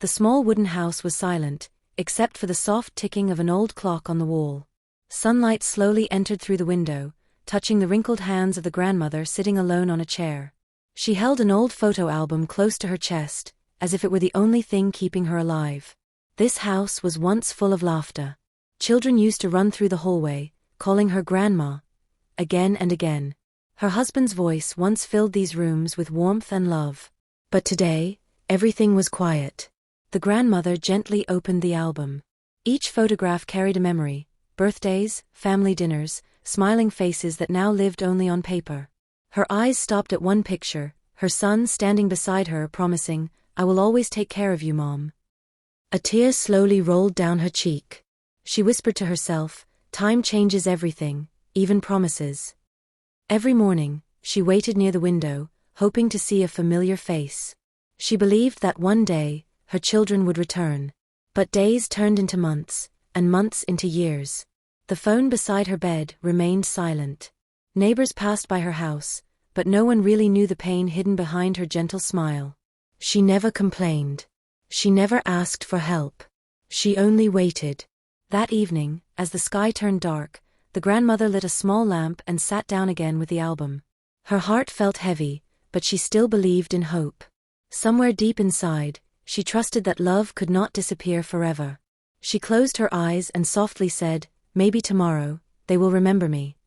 The small wooden house was silent, except for the soft ticking of an old clock on the wall. Sunlight slowly entered through the window, touching the wrinkled hands of the grandmother sitting alone on a chair. She held an old photo album close to her chest, as if it were the only thing keeping her alive. This house was once full of laughter. Children used to run through the hallway, calling her grandma, again and again. Her husband's voice once filled these rooms with warmth and love. But today, everything was quiet. The grandmother gently opened the album. Each photograph carried a memory: birthdays, family dinners, smiling faces that now lived only on paper. Her eyes stopped at one picture, her son standing beside her promising, "I will always take care of you, Mom." A tear slowly rolled down her cheek. She whispered to herself, "Time changes everything, even promises." Every morning, she waited near the window, hoping to see a familiar face. She believed that one day, her children would return. But days turned into months, and months into years. The phone beside her bed remained silent. Neighbors passed by her house, but no one really knew the pain hidden behind her gentle smile. She never complained. She never asked for help. She only waited. That evening, as the sky turned dark, the grandmother lit a small lamp and sat down again with the album. Her heart felt heavy, but she still believed in hope. Somewhere deep inside, she trusted that love could not disappear forever. She closed her eyes and softly said, "Maybe tomorrow, they will remember me."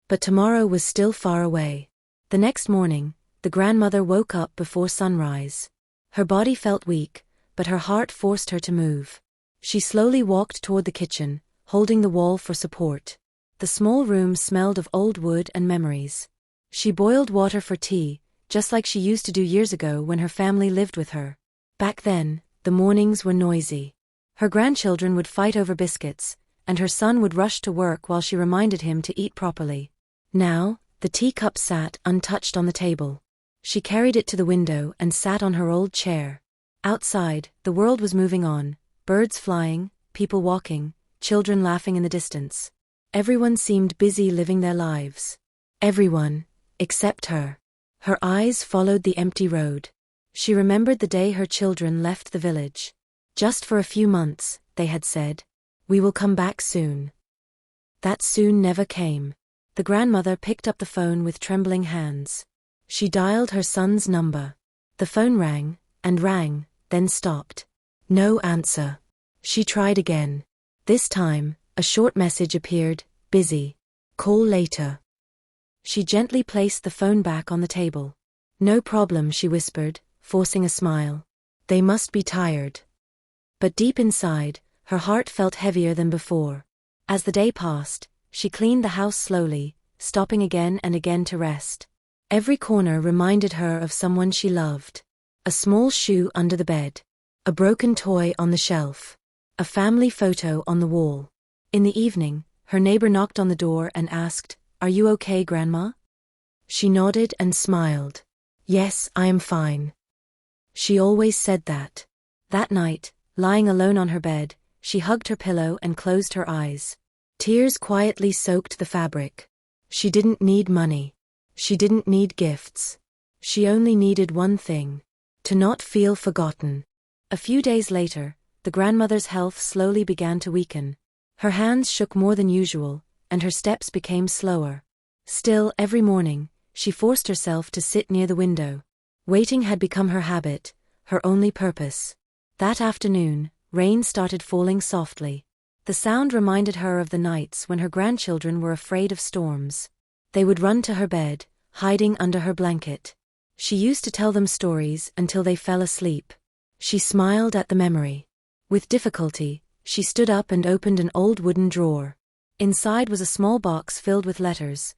But tomorrow was still far away. The next morning, the grandmother woke up before sunrise. Her body felt weak, but her heart forced her to move. She slowly walked toward the kitchen, holding the wall for support. The small room smelled of old wood and memories. She boiled water for tea, just like she used to do years ago when her family lived with her. Back then, the mornings were noisy. Her grandchildren would fight over biscuits, and her son would rush to work while she reminded him to eat properly. Now, the teacup sat untouched on the table. She carried it to the window and sat on her old chair. Outside, the world was moving on, birds flying, people walking, children laughing in the distance. Everyone seemed busy living their lives. Everyone, except her. Her eyes followed the empty road. She remembered the day her children left the village. Just for a few months, they had said, "We will come back soon." That soon never came. The grandmother picked up the phone with trembling hands. She dialed her son's number. The phone rang, and rang, then stopped. No answer. She tried again. This time, a short message appeared: "Busy. Call later." She gently placed the phone back on the table. "No problem," she whispered, forcing a smile. "They must be tired." But deep inside, her heart felt heavier than before. As the day passed, she cleaned the house slowly, stopping again and again to rest. Every corner reminded her of someone she loved. A small shoe under the bed. A broken toy on the shelf. A family photo on the wall. In the evening, her neighbor knocked on the door and asked, "Are you okay, Grandma?" She nodded and smiled. "Yes, I am fine." She always said that. That night, lying alone on her bed, she hugged her pillow and closed her eyes. Tears quietly soaked the fabric. She didn't need money. She didn't need gifts. She only needed one thing: to not feel forgotten. A few days later, the grandmother's health slowly began to weaken. Her hands shook more than usual, and her steps became slower. Still, every morning, she forced herself to sit near the window. Waiting had become her habit, her only purpose. That afternoon, rain started falling softly. The sound reminded her of the nights when her grandchildren were afraid of storms. They would run to her bed, hiding under her blanket. She used to tell them stories until they fell asleep. She smiled at the memory. With difficulty, she stood up and opened an old wooden drawer. Inside was a small box filled with letters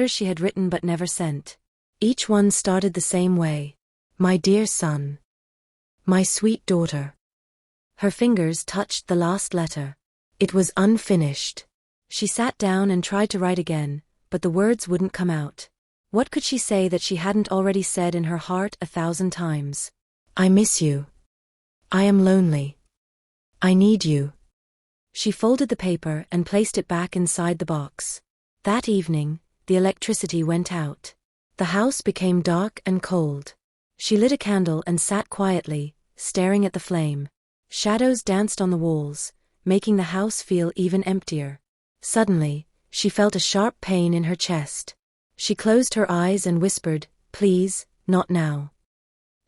she had written but never sent. Each one started the same way: "My dear son. My sweet daughter." Her fingers touched the last letter. It was unfinished. She sat down and tried to write again, but the words wouldn't come out. What could she say that she hadn't already said in her heart 1,000 times? "I miss you. I am lonely. I need you." She folded the paper and placed it back inside the box. That evening, the electricity went out. The house became dark and cold. She lit a candle and sat quietly, staring at the flame. Shadows danced on the walls, making the house feel even emptier. Suddenly, she felt a sharp pain in her chest. She closed her eyes and whispered, "Please, not now."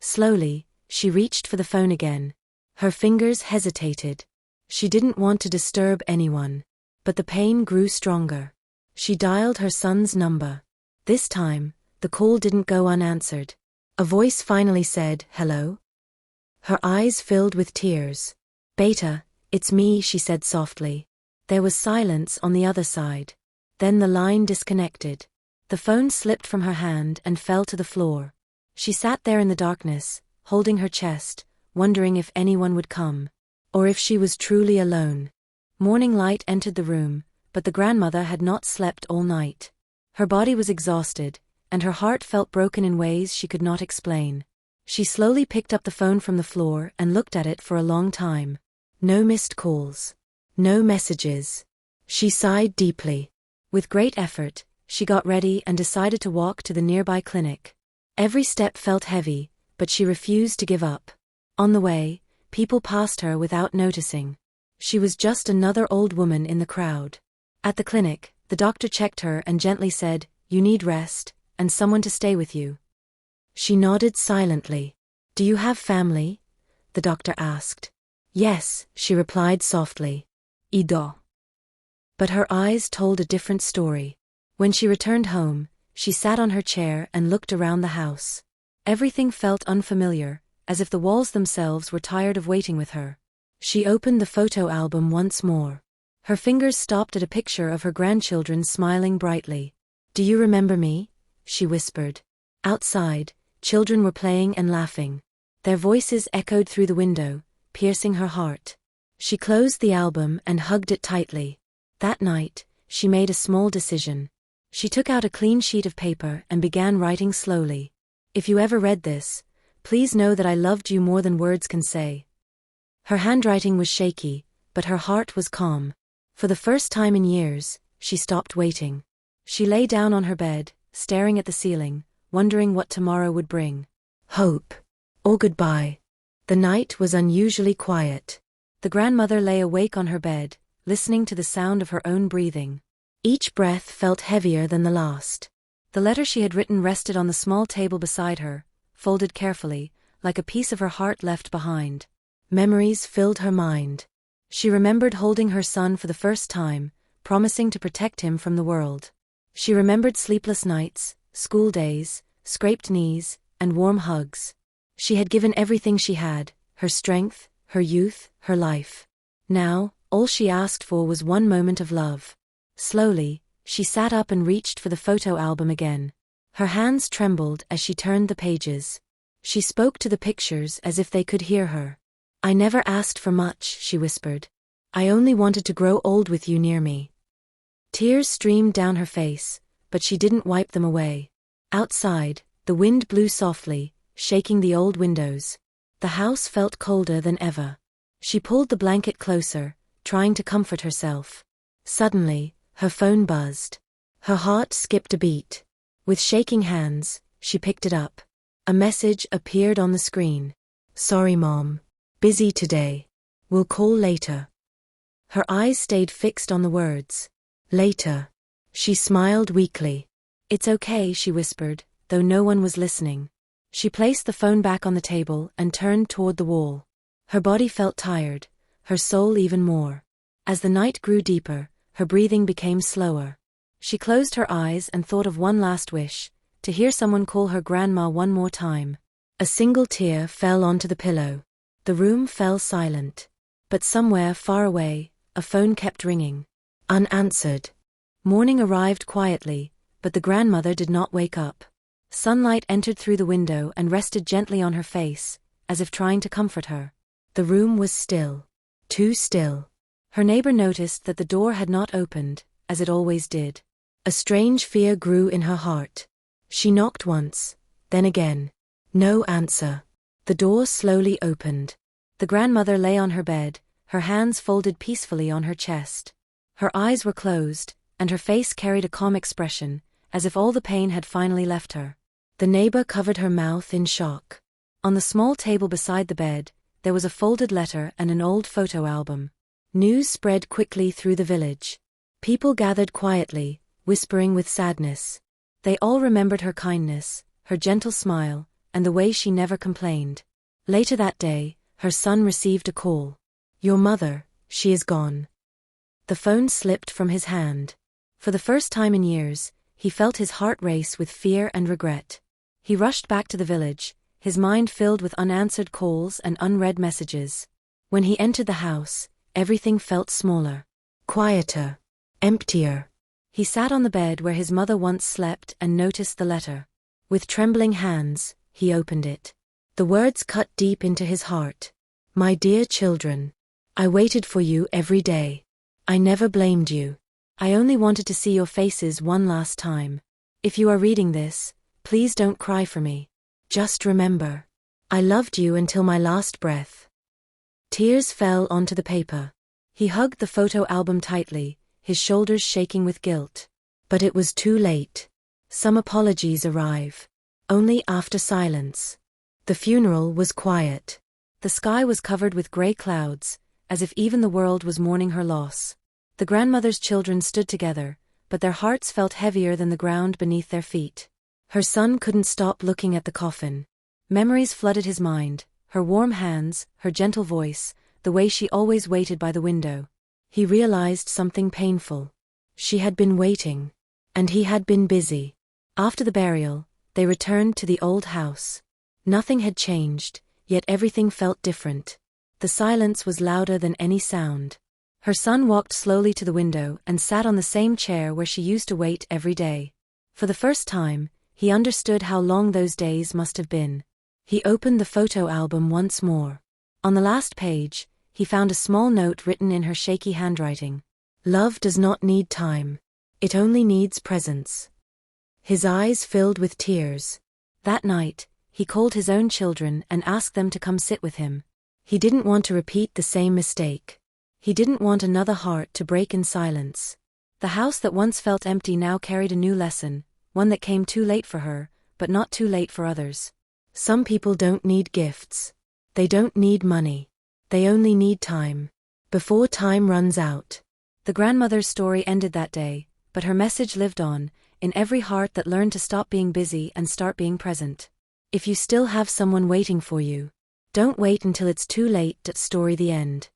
Slowly, she reached for the phone again. Her fingers hesitated. She didn't want to disturb anyone. But the pain grew stronger. She dialed her son's number. This time, the call didn't go unanswered. A voice finally said, "Hello?" Her eyes filled with tears. "Beta, it's me," she said softly. There was silence on the other side. Then the line disconnected. The phone slipped from her hand and fell to the floor. She sat there in the darkness, holding her chest, wondering if anyone would come. Or if she was truly alone. Morning light entered the room, but the grandmother had not slept all night. Her body was exhausted, and her heart felt broken in ways she could not explain. She slowly picked up the phone from the floor and looked at it for a long time. No missed calls. No messages. She sighed deeply. With great effort, she got ready and decided to walk to the nearby clinic. Every step felt heavy, but she refused to give up. On the way, people passed her without noticing. She was just another old woman in the crowd. At the clinic, the doctor checked her and gently said, "You need rest, and someone to stay with you." She nodded silently. "Do you have family?" the doctor asked. "Yes," she replied softly. "Ido." But her eyes told a different story. When she returned home, she sat on her chair and looked around the house. Everything felt unfamiliar, as if the walls themselves were tired of waiting with her. She opened the photo album once more. Her fingers stopped at a picture of her grandchildren smiling brightly. "Do you remember me?" she whispered. Outside, children were playing and laughing. Their voices echoed through the window, piercing her heart. She closed the album and hugged it tightly. That night, she made a small decision. She took out a clean sheet of paper and began writing slowly. "If you ever read this, please know that I loved you more than words can say." Her handwriting was shaky, but her heart was calm. For the first time in years, she stopped waiting. She lay down on her bed, staring at the ceiling, wondering what tomorrow would bring. Hope. Or goodbye. The night was unusually quiet. The grandmother lay awake on her bed, listening to the sound of her own breathing. Each breath felt heavier than the last. The letter she had written rested on the small table beside her, folded carefully, like a piece of her heart left behind. Memories filled her mind. She remembered holding her son for the first time, promising to protect him from the world. She remembered sleepless nights, school days, scraped knees, and warm hugs. She had given everything she had, her strength, her youth, her life. Now, all she asked for was one moment of love. Slowly, she sat up and reached for the photo album again. Her hands trembled as she turned the pages. She spoke to the pictures as if they could hear her. "I never asked for much," she whispered. "I only wanted to grow old with you near me." Tears streamed down her face, but she didn't wipe them away. Outside, the wind blew softly, shaking the old windows. The house felt colder than ever. She pulled the blanket closer, trying to comfort herself. Suddenly, her phone buzzed. Her heart skipped a beat. With shaking hands, she picked it up. A message appeared on the screen. "Sorry, Mom. Busy today. We'll call later." Her eyes stayed fixed on the words. Later. She smiled weakly. "It's okay," she whispered, though no one was listening. She placed the phone back on the table and turned toward the wall. Her body felt tired, her soul even more. As the night grew deeper, her breathing became slower. She closed her eyes and thought of one last wish, to hear someone call her grandma one more time. A single tear fell onto the pillow. The room fell silent. But somewhere far away, a phone kept ringing. Unanswered. Morning arrived quietly, but the grandmother did not wake up. Sunlight entered through the window and rested gently on her face, as if trying to comfort her. The room was still. Too still. Her neighbor noticed that the door had not opened, as it always did. A strange fear grew in her heart. She knocked once, then again. No answer. The door slowly opened. The grandmother lay on her bed, her hands folded peacefully on her chest. Her eyes were closed, and her face carried a calm expression, as if all the pain had finally left her. The neighbor covered her mouth in shock. On the small table beside the bed, there was a folded letter and an old photo album. News spread quickly through the village. People gathered quietly, whispering with sadness. They all remembered her kindness, her gentle smile, and the way she never complained. Later that day, her son received a call. "Your mother, she is gone." The phone slipped from his hand. For the first time in years, he felt his heart race with fear and regret. He rushed back to the village, his mind filled with unanswered calls and unread messages. When he entered the house, everything felt smaller, quieter, emptier. He sat on the bed where his mother once slept and noticed the letter. With trembling hands, he opened it. The words cut deep into his heart. "My dear children, I waited for you every day. I never blamed you. I only wanted to see your faces one last time. If you are reading this, please don't cry for me. Just remember, I loved you until my last breath." Tears fell onto the paper. He hugged the photo album tightly, his shoulders shaking with guilt. But it was too late. Some apologies arrive. Only after silence. The funeral was quiet. The sky was covered with gray clouds, as if even the world was mourning her loss. The grandmother's children stood together, but their hearts felt heavier than the ground beneath their feet. Her son couldn't stop looking at the coffin. Memories flooded his mind, her warm hands, her gentle voice, the way she always waited by the window. He realized something painful. She had been waiting. And he had been busy. After the burial, they returned to the old house. Nothing had changed, yet everything felt different. The silence was louder than any sound. Her son walked slowly to the window and sat on the same chair where she used to wait every day. For the first time, he understood how long those days must have been. He opened the photo album once more. On the last page, he found a small note written in her shaky handwriting. "Love does not need time. It only needs presence." His eyes filled with tears. That night, he called his own children and asked them to come sit with him. He didn't want to repeat the same mistake. He didn't want another heart to break in silence. The house that once felt empty now carried a new lesson, one that came too late for her, but not too late for others. Some people don't need gifts. They don't need money. They only need time. Before time runs out. The grandmother's story ended that day, but her message lived on, in every heart that learned to stop being busy and start being present. If you still have someone waiting for you, don't wait until it's too late. Story the end.